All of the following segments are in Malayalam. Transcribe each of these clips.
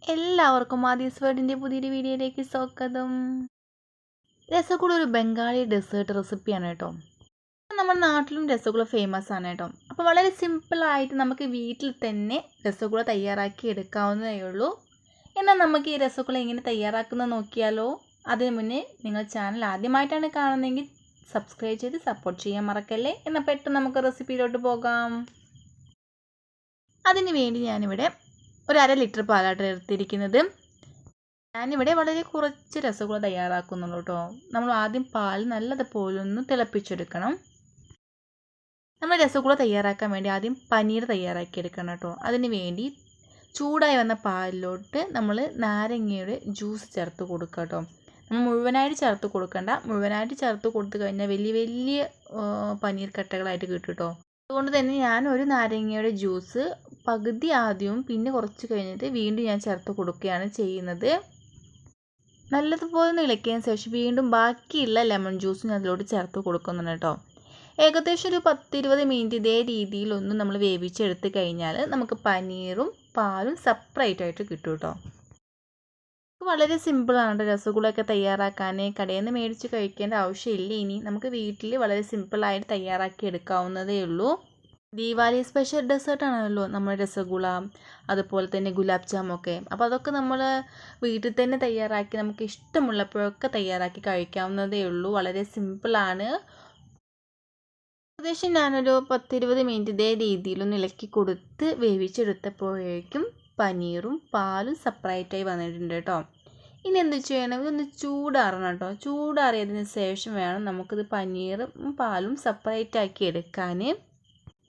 എല്ലാവർക്കും ആദീസ് വേർഡിൻ്റെ പുതിയൊരു വീഡിയോയിലേക്ക് സ്വാഗതം. രസഗുള ഒരു ബംഗാളി ഡെസേർട്ട് റെസിപ്പിയാണ് കേട്ടോ. നമ്മുടെ നാട്ടിലും രസഗുള ഫേമസ് ആണ് കേട്ടോ. അപ്പോൾ വളരെ സിമ്പിളായിട്ട് നമുക്ക് വീട്ടിൽ തന്നെ രസഗുള തയ്യാറാക്കി എടുക്കാവുന്നതേ ഉള്ളൂ. എന്നാൽ നമുക്ക് ഈ രസഗുള എങ്ങനെ തയ്യാറാക്കുന്നത് നോക്കിയാലോ? അതിന് മുന്നേ നിങ്ങൾ ചാനൽ ആദ്യമായിട്ടാണ് കാണുന്നതെങ്കിൽ സബ്സ്ക്രൈബ് ചെയ്ത് സപ്പോർട്ട് ചെയ്യാൻ മറക്കല്ലേ. എന്നാൽ പെട്ടെന്ന് നമുക്ക് റെസിപ്പിയിലോട്ട് പോകാം. അതിന് വേണ്ടി ഞാനിവിടെ ഒരു 1/2 ലിറ്റർ പാലാട്ട് എടുത്തിരിക്കുന്നത്. ഞാനിവിടെ വളരെ കുറച്ച് രസഗുള തയ്യാറാക്കുന്നുള്ളൂ കേട്ടോ. നമ്മൾ ആദ്യം പാൽ നല്ലതുപോലെ ഒന്ന് തിളപ്പിച്ചെടുക്കണം. നമ്മൾ രസഗുള തയ്യാറാക്കാൻ വേണ്ടി ആദ്യം പനീർ തയ്യാറാക്കിയെടുക്കണം കേട്ടോ. അതിന് വേണ്ടി ചൂടായി വന്ന പാലിലോട്ട് നമ്മൾ നാരങ്ങയുടെ ജ്യൂസ് ചേർത്ത് കൊടുക്കുക കേട്ടോ. നമ്മൾ മുഴുവനായിട്ട് ചേർത്ത് കൊടുക്കണ്ട. മുഴുവനായിട്ട് ചേർത്ത് കൊടുത്തു കഴിഞ്ഞാൽ വലിയ വലിയ പനീർ കട്ടകളായിട്ട് കിട്ടും കേട്ടോ. അതുകൊണ്ട് തന്നെ ഞാൻ ഒരു നാരങ്ങയുടെ ജ്യൂസ് പകുതി ആദ്യവും പിന്നെ കുറച്ച് കഴിഞ്ഞിട്ട് വീണ്ടും ഞാൻ ചേർത്ത് കൊടുക്കുകയാണ് ചെയ്യുന്നത്. നല്ലതുപോലെ ഒന്ന് ഇളക്കിയതിന് ശേഷം വീണ്ടും ബാക്കിയുള്ള ലെമൺ ജ്യൂസ് ഞാൻ അതിലോട്ട് ചേർത്ത് കൊടുക്കുന്നുണ്ട് കേട്ടോ. ഏകദേശം ഒരു 10-20 മിനിറ്റ് ഇതേ രീതിയിലൊന്നും നമ്മൾ വേവിച്ചെടുത്ത് കഴിഞ്ഞാൽ നമുക്ക് പനീറും പാലും സെപ്പറേറ്റ് ആയിട്ട് കിട്ടും കേട്ടോ. വളരെ സിമ്പിളാണ് രസഗുളയൊക്കെ തയ്യാറാക്കാൻ. കടയിൽ നിന്ന് മേടിച്ച് കഴിക്കേണ്ട ആവശ്യമില്ല. ഇനി നമുക്ക് വീട്ടിൽ വളരെ സിമ്പിളായിട്ട് തയ്യാറാക്കി എടുക്കാവുന്നതേ ഉള്ളൂ. ദീപാവലി സ്പെഷ്യൽ ഡെസേർട്ടാണല്ലോ നമ്മുടെ രസഗുള, അതുപോലെ തന്നെ ഗുലാബ് ജാമൊക്കെ. അപ്പോൾ അതൊക്കെ നമ്മൾ വീട്ടിൽ തന്നെ തയ്യാറാക്കി നമുക്ക് ഇഷ്ടമുള്ളപ്പോഴൊക്കെ തയ്യാറാക്കി കഴിക്കാവുന്നതേ ഉള്ളൂ. വളരെ സിമ്പിളാണ്. ഏകദേശം ഞാനൊരു 10-20 മിനിറ്റ് ഇതേ രീതിയിലൊന്ന് ഇളക്കി കൊടുത്ത് വേവിച്ചെടുത്തപ്പോഴേക്കും പനീറും പാലും സെപ്പറേറ്റായി വന്നിട്ടുണ്ട് കേട്ടോ. ഇനി എന്ത് ചെയ്യണം? ഇതൊന്ന് ചൂടാറണം കേട്ടോ. ചൂടാറിയതിന് ശേഷം വേണം നമുക്കിത് പനീറും പാലും സെപ്പറേറ്റ് ആക്കി എടുക്കാൻ.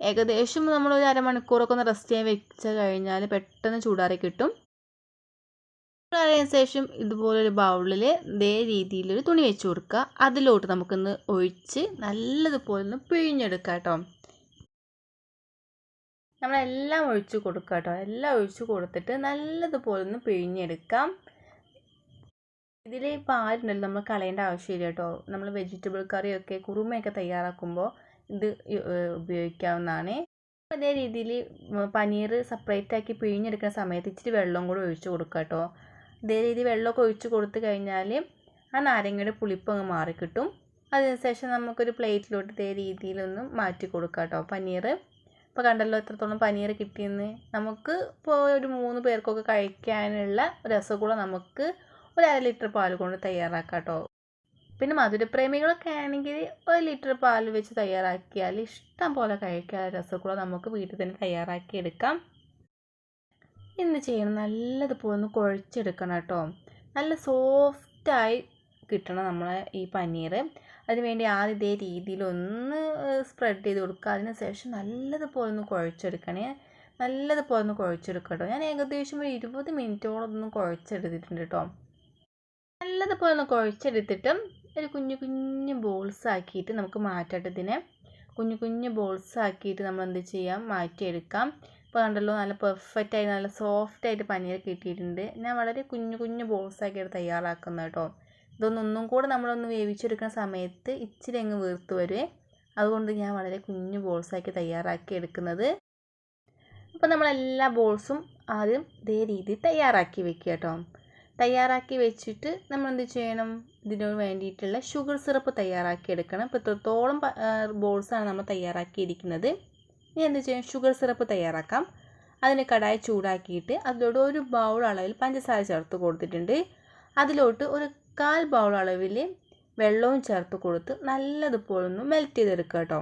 ഏകദേശം നമ്മൾ ഒരു അരമണിക്കൂറൊക്കെ ഒന്ന് റെസ്റ്റ് ചെയ്യാൻ വെച്ച് കഴിഞ്ഞാൽ പെട്ടെന്ന് ചൂടാറി കിട്ടും. ചൂടാറിയതിന് ശേഷം ഇതുപോലൊരു ബൗളിൽ ഇതേ രീതിയിലൊരു തുണി വെച്ച് കൊടുക്കുക. അതിലോട്ട് നമുക്കൊന്ന് ഒഴിച്ച് നല്ലതുപോലെ ഒന്ന് പിഴിഞ്ഞെടുക്കാം കേട്ടോ. നമ്മളെല്ലാം ഒഴിച്ച് കൊടുക്കുക കേട്ടോ. എല്ലാം ഒഴിച്ച് കൊടുത്തിട്ട് നല്ലതുപോലെ ഒന്ന് പിഴിഞ്ഞെടുക്കാം. ഇതിൽ പാലുണ്ടല്ലോ നമ്മൾ കളയേണ്ട ആവശ്യമില്ല കേട്ടോ. നമ്മൾ വെജിറ്റബിൾ കറിയൊക്കെ കുറുമയൊക്കെ തയ്യാറാക്കുമ്പോൾ ഇത് ഉപയോഗിക്കാവുന്നതാണ്. അതേ രീതിയിൽ പനീർ സെപ്പറേറ്റ് ആക്കി പിഴിഞ്ഞെടുക്കുന്ന സമയത്ത് ഇച്ചിരി വെള്ളം കൂടെ ഒഴിച്ച് കൊടുക്കുക കേട്ടോ. ഇതേ രീതിയിൽ വെള്ളമൊക്കെ ഒഴിച്ച് കൊടുത്തു കഴിഞ്ഞാൽ ആ നാരങ്ങയുടെ പുളിപ്പ് അങ്ങ് മാറിക്കിട്ടും. അതിനുശേഷം നമുക്കൊരു പ്ലേറ്റിലോട്ട് ഇതേ രീതിയിലൊന്ന് മാറ്റി കൊടുക്കുക കേട്ടോ പനീർ. ഇപ്പോൾ കണ്ടല്ലോ എത്രത്തോളം പനീർ കിട്ടിയെന്ന്. നമുക്ക് ഇപ്പോൾ ഒരു 3 പേർക്കൊക്കെ കഴിക്കാനുള്ള രസഗുള നമുക്ക് ഒരു 1/2 ലിറ്റർ പാൽ കൊണ്ട് തയ്യാറാക്കാം കേട്ടോ. പിന്നെ മധുരപ്രേമികളൊക്കെ ആണെങ്കിൽ 1 ലിറ്റർ പാൽ വെച്ച് തയ്യാറാക്കിയാൽ ഇഷ്ടം പോലെ കഴിക്കാൻ രസഗുള നമുക്ക് വീട്ടിൽ തന്നെ തയ്യാറാക്കി എടുക്കാം. എന്ത് ചെയ്യണം? നല്ലതുപോലെ ഒന്ന് കുഴച്ചെടുക്കണം കേട്ടോ. നല്ല സോഫ്റ്റായി കിട്ടണം നമ്മളെ ഈ പനീർ. അതിനുവേണ്ടി ആദ്യം ഇതേ രീതിയിലൊന്ന് സ്പ്രെഡ് ചെയ്ത് കൊടുക്കുക. അതിന് ശേഷം നല്ലതുപോലെ ഒന്ന് കുഴച്ചെടുക്കണേ. നല്ലതുപോലെ ഒന്ന് കുഴച്ചെടുക്കുക കേട്ടോ. ഞാൻ ഏകദേശം ഒരു 20 മിനിറ്റോളം ഒന്ന് കുഴച്ചെടുത്തിട്ടുണ്ട് കേട്ടോ. നല്ലതുപോലെ ഒന്ന് കുഴച്ചെടുത്തിട്ട് ഒരു കുഞ്ഞു കുഞ്ഞു ബോൾസ് ആക്കിയിട്ട് നമുക്ക് മാറ്റാം. ഇതിനെ കുഞ്ഞു കുഞ്ഞു ബോൾസ് ആക്കിയിട്ട് നമ്മൾ എന്ത് ചെയ്യാം? മാറ്റിയെടുക്കാം. ഇപ്പോൾ കണ്ടല്ലോ നല്ല പെർഫെക്റ്റായി നല്ല സോഫ്റ്റായിട്ട് പനീർ കിട്ടിയിട്ടുണ്ട്. ഞാൻ വളരെ കുഞ്ഞു കുഞ്ഞു ബോൾസ് ആക്കിയിട്ട് തയ്യാറാക്കുന്നത് കേട്ടോ. ഇതൊന്നും കൂടെ നമ്മളൊന്ന് വേവിച്ചെടുക്കുന്ന സമയത്ത് ഇച്ചിരി അങ്ങ് വീർത്ത് വരുവേ. അതുകൊണ്ട് ഞാൻ വളരെ കുഞ്ഞു ബോൾസാക്കി തയ്യാറാക്കി എടുക്കുന്നത്. അപ്പോൾ നമ്മളെല്ലാ ബോൾസും ആദ്യം ഇതേ രീതിയിൽ തയ്യാറാക്കി വെക്കുക കേട്ടോ. തയ്യാറാക്കി വെച്ചിട്ട് നമ്മൾ എന്ത് ചെയ്യണം? ഇതിനു വേണ്ടിയിട്ടുള്ള ഷുഗർ സിറപ്പ് തയ്യാറാക്കി എടുക്കണം. ഇപ്പോൾ ഇത്രത്തോളം ബോൾസാണ് നമ്മൾ തയ്യാറാക്കിയിരിക്കുന്നത്. ഇനി എന്ത് ചെയ്യണം? ഷുഗർ സിറപ്പ് തയ്യാറാക്കാം. അതിന് കടായി ചൂടാക്കിയിട്ട് അതിലോട്ട് ഒരു ബൗൾ അളവിൽ പഞ്ചസാര ചേർത്ത് കൊടുത്തിട്ടുണ്ട്. അതിലോട്ട് ഒരു 1/4 ബൗൾ അളവിൽ വെള്ളവും ചേർത്ത് കൊടുത്ത് നല്ലതുപോലെ ഒന്ന് മെൽറ്റ് ചെയ്തെടുക്കുക കേട്ടോ.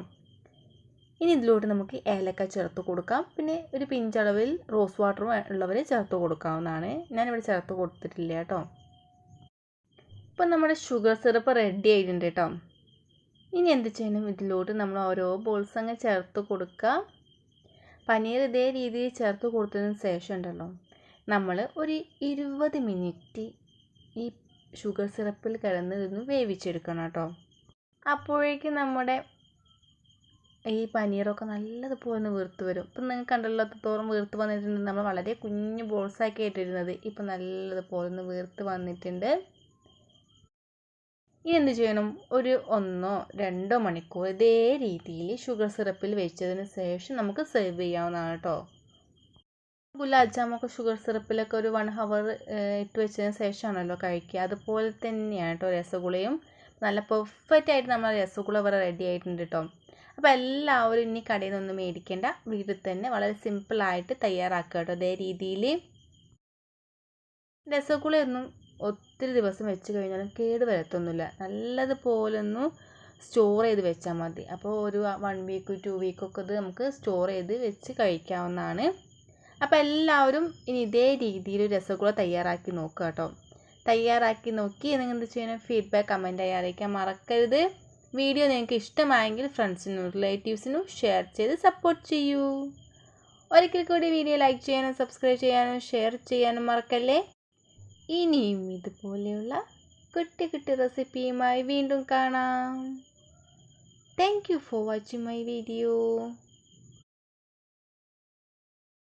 ഇനി ഇതിലോട്ട് നമുക്ക് ഏലക്ക ചേർത്ത് കൊടുക്കാം. പിന്നെ ഒരു പിഞ്ചളവിൽ റോസ് വാട്ടറും ഉള്ളവർ ചേർത്ത് കൊടുക്കാവുന്നതാണ്. ഞാനിവിടെ ചേർത്ത് കൊടുത്തിട്ടില്ല കേട്ടോ. ഇപ്പം നമ്മുടെ ഷുഗർ സിറപ്പ് റെഡി ആയിട്ടുണ്ട് കേട്ടോ. ഇനി എന്ത് ചെയ്യണം? ഇതിലോട്ട് നമ്മൾ ഓരോ ബോൾസ് അങ്ങ് ചേർത്ത് കൊടുക്കുക. പനീർ ഇതേ രീതിയിൽ ചേർത്ത് കൊടുത്തതിന് ശേഷം ഉണ്ടല്ലോ നമ്മൾ ഒരു 20 മിനിറ്റ് ഈ ഷുഗർ സിറപ്പിൽ കിടന്ന് ഇതൊന്ന് വേവിച്ചെടുക്കണം കേട്ടോ. അപ്പോഴേക്കും നമ്മുടെ ഈ പനീറൊക്കെ നല്ലതുപോലെ ഒന്ന് വീർത്ത് വരും. ഇപ്പം നിങ്ങൾക്ക് കണ്ടല്ലോ എത്രത്തോളം വീർത്ത് വന്നിട്ടുണ്ട്. നമ്മൾ വളരെ കുഞ്ഞു ബോൾസാക്കി ഇട്ടിരുന്നത് ഇപ്പം നല്ലതുപോലെ ഒന്ന് വീർത്ത് വന്നിട്ടുണ്ട്. ഇനി എന്ത് ചെയ്യണം? ഒരു 1-2 മണിക്കൂർ ഇതേ രീതിയിൽ ഷുഗർ സിറപ്പിൽ വെച്ചതിന് ശേഷം നമുക്ക് സെർവ് ചെയ്യാവുന്നതാണ് കേട്ടോ. ഗുലാബ് ജാമൊക്കെ ഷുഗർ സിറപ്പിലൊക്കെ ഒരു 1 ഹവർ ഇട്ട് വെച്ചതിന് ശേഷമാണല്ലോ കഴിക്കുക. അതുപോലെ തന്നെയാണ് കേട്ടോ രസഗുളയും. നല്ല പെർഫെക്റ്റ് ആയിട്ട് നമ്മൾ രസഗുള ഇവിടെ റെഡി ആയിട്ടുണ്ട് കേട്ടോ. അപ്പോൾ എല്ലാവരും ഇനി കടയിൽ നിന്നൊന്നും മേടിക്കേണ്ട, വീട്ടിൽ തന്നെ വളരെ സിമ്പിളായിട്ട് തയ്യാറാക്കുക കേട്ടോ. അതേ രീതിയിൽ രസഗുളയൊന്നും ഒത്തിരി ദിവസം വെച്ച് കഴിഞ്ഞാലും കേട് വരത്തൊന്നുമില്ല. നല്ലതുപോലെ ഒന്ന് സ്റ്റോർ ചെയ്ത് വെച്ചാൽ മതി. അപ്പോൾ ഒരു 1 വീക്ക് 2 വീക്കൊക്കെ ഇത് നമുക്ക് സ്റ്റോർ ചെയ്ത് വെച്ച് കഴിക്കാവുന്നതാണ്. അപ്പോൾ എല്ലാവരും ഇനി ഇതേ രീതിയിൽ രസഗുള തയ്യാറാക്കി നോക്കുക കേട്ടോ. തയ്യാറാക്കി നോക്കി നിങ്ങൾ എന്ത് ചെയ്യണം, ഫീഡ്ബാക്ക് കമൻറ്റായി അറിയിക്കാൻ മറക്കരുത്. വീഡിയോ നിങ്ങൾക്ക് ഇഷ്ടമായെങ്കിൽ ഫ്രണ്ട്സിനും റിലേറ്റീവ്സിനും ഷെയർ ചെയ്ത് സപ്പോർട്ട് ചെയ്യൂ. ഒരിക്കൽ കൂടി വീഡിയോ ലൈക്ക് ചെയ്യാനും സബ്സ്ക്രൈബ് ചെയ്യാനും ഷെയർ ചെയ്യാനും മറക്കല്ലേ. ഇനിയും ഇതുപോലെയുള്ള കുട്ടി കുട്ടി റെസിപ്പിയുമായി വീണ്ടും കാണാം. Thank you for watching my video.